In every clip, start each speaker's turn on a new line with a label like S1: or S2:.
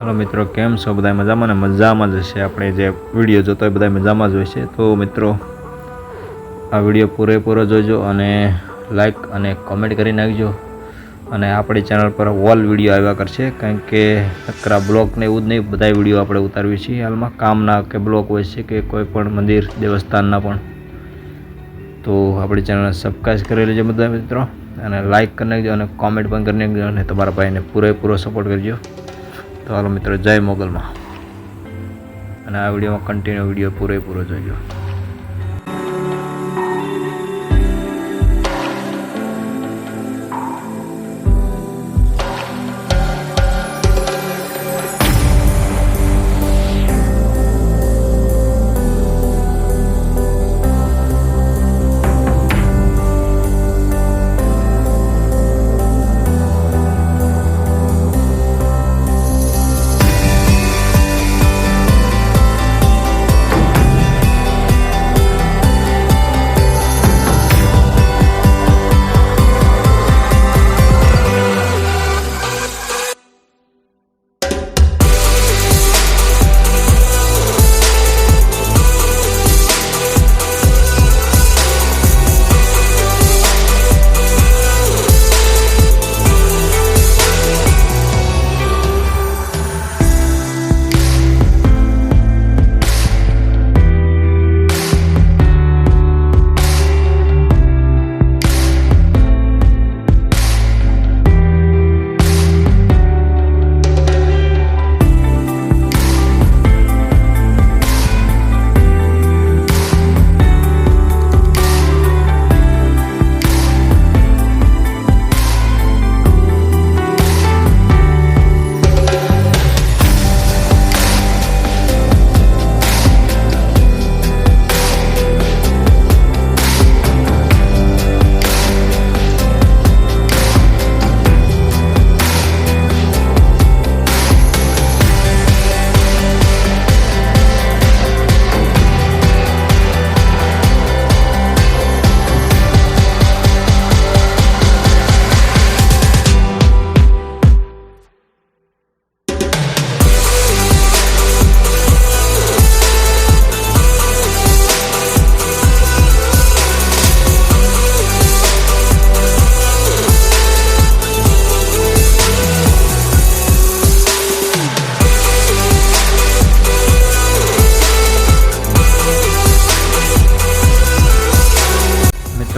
S1: Hello मित्रों, केम छो बधाय मजामां ने मजामां ज छे। आपणे जे विडियो जोतो होय बधाय मजामां ज होय छे। तो मित्रों, आ विडियो पूरेपूरो जोजो अने लाइक अने कमेंट करी नाखजो। अने आपणी चेनल पर ऑल विडियो आव्या करशे, कारण के नकरा ब्लॉग ने एवुं ज नहीं, बधाय विडियो आपणे उतारवीए छीए। हालमां कामना के ब्लॉग होय छे के कोई पण मंदिर देवस्थानना पण। तो आपणी चेनल सब्सक्राइब करी लेजो बधाय मित्रों, अने लाइक करी नाखजो अने कमेंट पण करी नाखजो अने तमारा भाईने पूरेपूरो सपोर्ट करजो। तो हालो मित्रों, जय मोगल में अने आ विडियो में कंटिन्यू विडियो पूरेपूरो जोजो।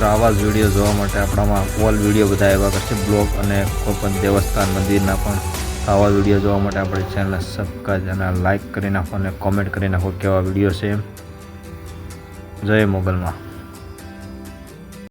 S1: आवा ज विडियो जोवा माटे आपणामां ऑल विडियो बधा आव्या करशे। ब्लॉग अने कोई पण देवस्थान मंदिरना पण आवा विडियो जोवा माटे आपणी चेनल सब्सक्राइब अने लाइक करी नाखो अने कमेंट करी नाखो केवा विडियो छे। जय मोगलमा।